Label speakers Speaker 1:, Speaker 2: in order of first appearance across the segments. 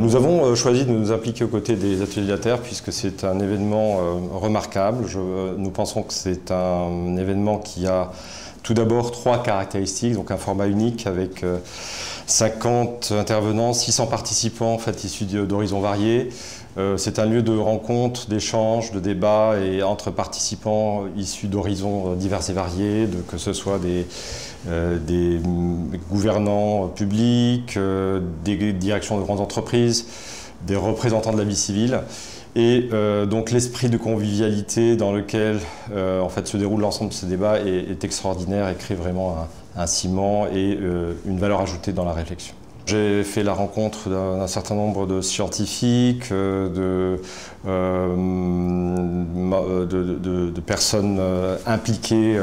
Speaker 1: Nous avons choisi de nous impliquer aux côtés des Ateliers de la Terre puisque c'est un événement remarquable. Nous pensons que c'est un événement qui a tout d'abord 3 caractéristiques, donc un format unique avec 50 intervenants, 600 participants en fait, issus d'horizons variés. C'est un lieu de rencontre, d'échange, de débat et entre participants issus d'horizons divers et variés, que ce soit des gouvernants publics, des directions de grandes entreprises, des représentants de la vie civile. Et donc l'esprit de convivialité dans lequel en fait, se déroule l'ensemble de ces débats est extraordinaire et crée vraiment un ciment et une valeur ajoutée dans la réflexion. J'ai fait la rencontre d'un certain nombre de scientifiques, de personnes impliquées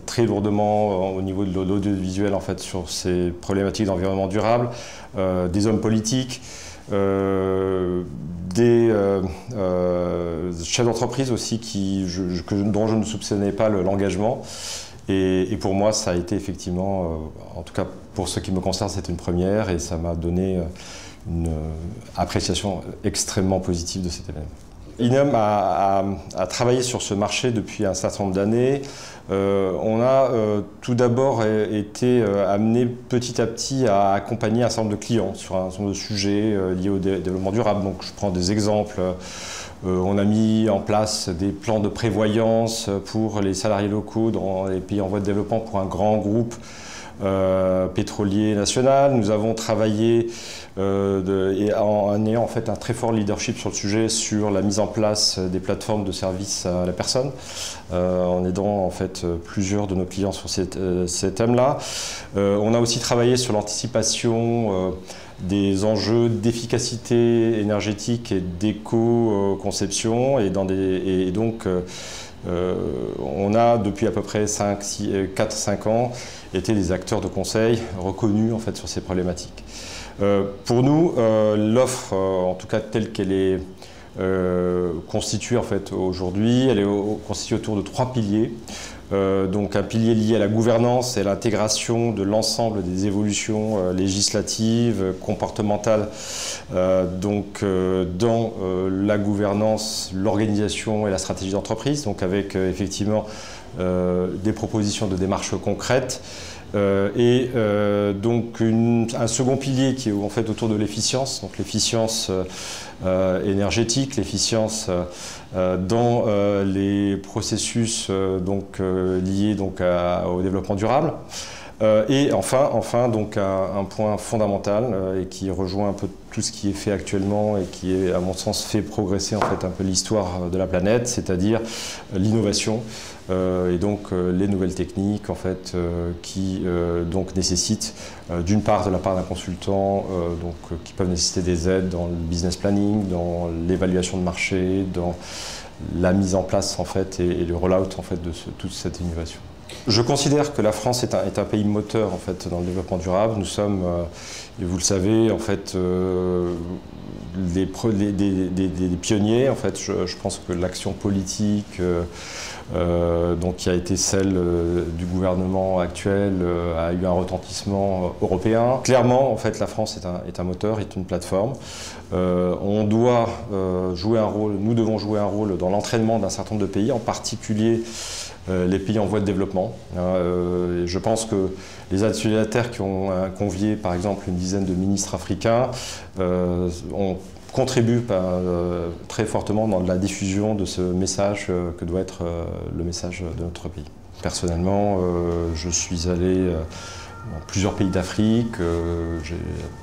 Speaker 1: très lourdement au niveau de l'audiovisuel en fait, sur ces problématiques d'environnement durable, des hommes politiques, des chefs d'entreprise aussi dont je ne soupçonnais pas l'engagement. Et pour moi, ça a été effectivement, en tout cas pour ce qui me concerne, c'est une première et ça m'a donné une appréciation extrêmement positive de cet événement. INEOM a travaillé sur ce marché depuis un certain nombre d'années. On a tout d'abord été amené petit à petit à accompagner un certain nombre de clients sur un certain nombre de sujets liés au développement durable. Donc je prends des exemples. On a mis en place des plans de prévoyance pour les salariés locaux dans les pays en voie de développement pour un grand groupe pétrolier national. Nous avons travaillé en ayant en fait un très fort leadership sur le sujet, sur la mise en place des plateformes de services à la personne, en aidant en fait plusieurs de nos clients sur ces thèmes-là. On a aussi travaillé sur l'anticipation des enjeux d'efficacité énergétique et d'éco-conception et donc on a depuis à peu près 4-5 ans été des acteurs de conseil reconnus en fait, sur ces problématiques. Pour nous, l'offre, en tout cas telle qu'elle est constituée en fait, aujourd'hui, elle est constituée autour de 3 piliers. Donc un pilier lié à la gouvernance et à l'intégration de l'ensemble des évolutions législatives, comportementales, dans la gouvernance, l'organisation et la stratégie d'entreprise, donc avec effectivement des propositions de démarches concrètes. Donc un second pilier qui est en fait autour de l'efficience, donc l'efficience énergétique, l'efficience dans les processus liés au développement durable. Et enfin donc un point fondamental et qui rejoint un peu tout ce qui est fait actuellement et qui est à mon sens fait progresser en fait un peu l'histoire de la planète, c'est-à-dire l'innovation et donc les nouvelles techniques en fait qui donc nécessitent d'une part de la part d'un consultant qui peuvent nécessiter des aides dans le business planning, dans l'évaluation de marché, dans la mise en place en fait et le rollout en fait de toute cette innovation. Je considère que la France est un pays moteur en fait, dans le développement durable. Nous sommes, et vous le savez, en fait, des pionniers. En fait, je pense que l'action politique qui a été celle du gouvernement actuel a eu un retentissement européen. Clairement, en fait, la France est un moteur, est une plateforme. On doit jouer un rôle, nous devons jouer un rôle dans l'entraînement d'un certain nombre de pays, en particulier les pays en voie de développement. Je pense que les Ateliers de la Terre qui ont convié par exemple une dizaine de ministres africains contribuent très fortement dans la diffusion de ce message que doit être le message de notre pays. Personnellement, je suis allé dans plusieurs pays d'Afrique.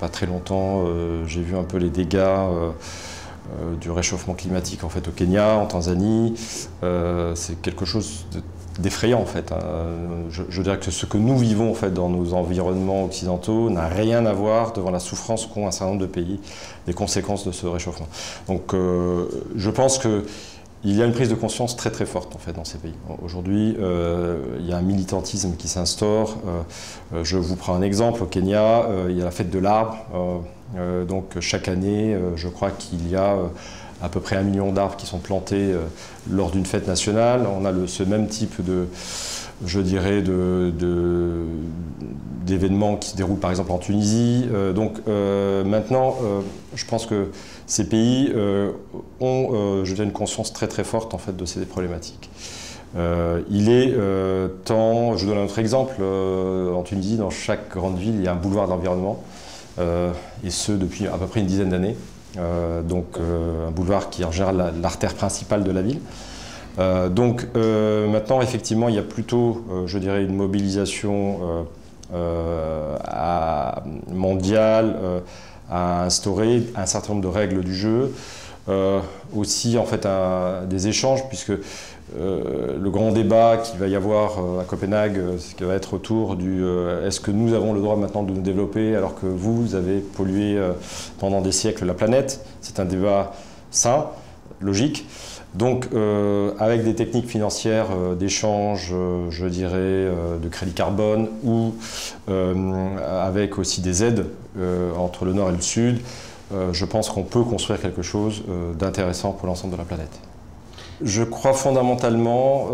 Speaker 1: Pas très longtemps, j'ai vu un peu les dégâts du réchauffement climatique en fait, au Kenya, en Tanzanie. C'est quelque chose d'effrayant en fait. Je dirais que ce que nous vivons en fait, dans nos environnements occidentaux n'a rien à voir devant la souffrance qu'ont un certain nombre de pays, des conséquences de ce réchauffement. Donc je pense que il y a une prise de conscience très très forte en fait, dans ces pays. Aujourd'hui, il y a un militantisme qui s'instaure. Je vous prends un exemple. Au Kenya, il y a la fête de l'arbre. Donc chaque année, je crois qu'il y a à peu près 1 million d'arbres qui sont plantés lors d'une fête nationale. On a ce même type je dirais, d'événements qui se déroulent par exemple en Tunisie. Maintenant, je pense que ces pays ont je dirais, une conscience très très forte en fait, de ces problématiques. Il est temps, je donne un autre exemple, en Tunisie, dans chaque grande ville, il y a un boulevard d'environnement, et ce depuis à peu près une dizaine d'années. Un boulevard qui est en général l'artère principale de la ville. Maintenant, effectivement, il y a plutôt, je dirais, une mobilisation mondiale à instaurer un certain nombre de règles du jeu. Aussi, en fait, des échanges, puisque le grand débat qu'il va y avoir à Copenhague, ce qui va être autour du est-ce que nous avons le droit maintenant de nous développer alors que vous avez pollué pendant des siècles la planète. C'est un débat sain, logique. Donc, avec des techniques financières d'échange, je dirais, de crédit carbone ou avec aussi des aides entre le Nord et le Sud, je pense qu'on peut construire quelque chose d'intéressant pour l'ensemble de la planète. Je crois fondamentalement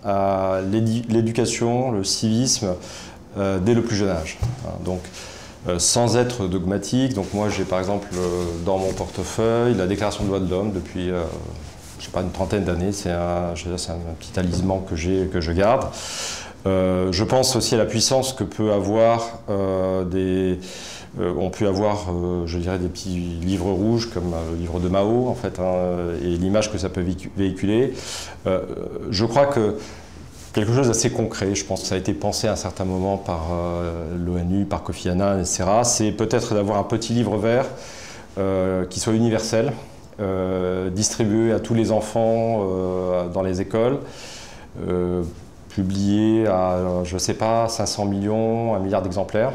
Speaker 1: à l'éducation, le civisme, dès le plus jeune âge. Sans être dogmatique, donc moi j'ai par exemple dans mon portefeuille la Déclaration des droits de l'homme depuis je sais pas, une trentaine d'années, c'est un petit talisman que je garde. Je pense aussi à la puissance que peut avoir on peut avoir, je dirais, des petits livres rouges comme le livre de Mao, en fait, et l'image que ça peut véhiculer. Je crois que quelque chose d'assez concret, je pense que ça a été pensé à un certain moment par l'ONU, par Kofi Annan, etc. C'est peut-être d'avoir un petit livre vert qui soit universel, distribué à tous les enfants dans les écoles, publié à, je ne sais pas, 500 millions, 1 milliard d'exemplaires,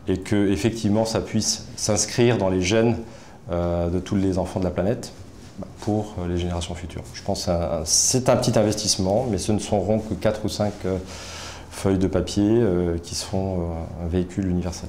Speaker 1: et que effectivement ça puisse s'inscrire dans les gènes de tous les enfants de la planète pour les générations futures. Je pense que c'est un petit investissement, mais ce ne seront que 4 ou 5 feuilles de papier qui seront un véhicule universel.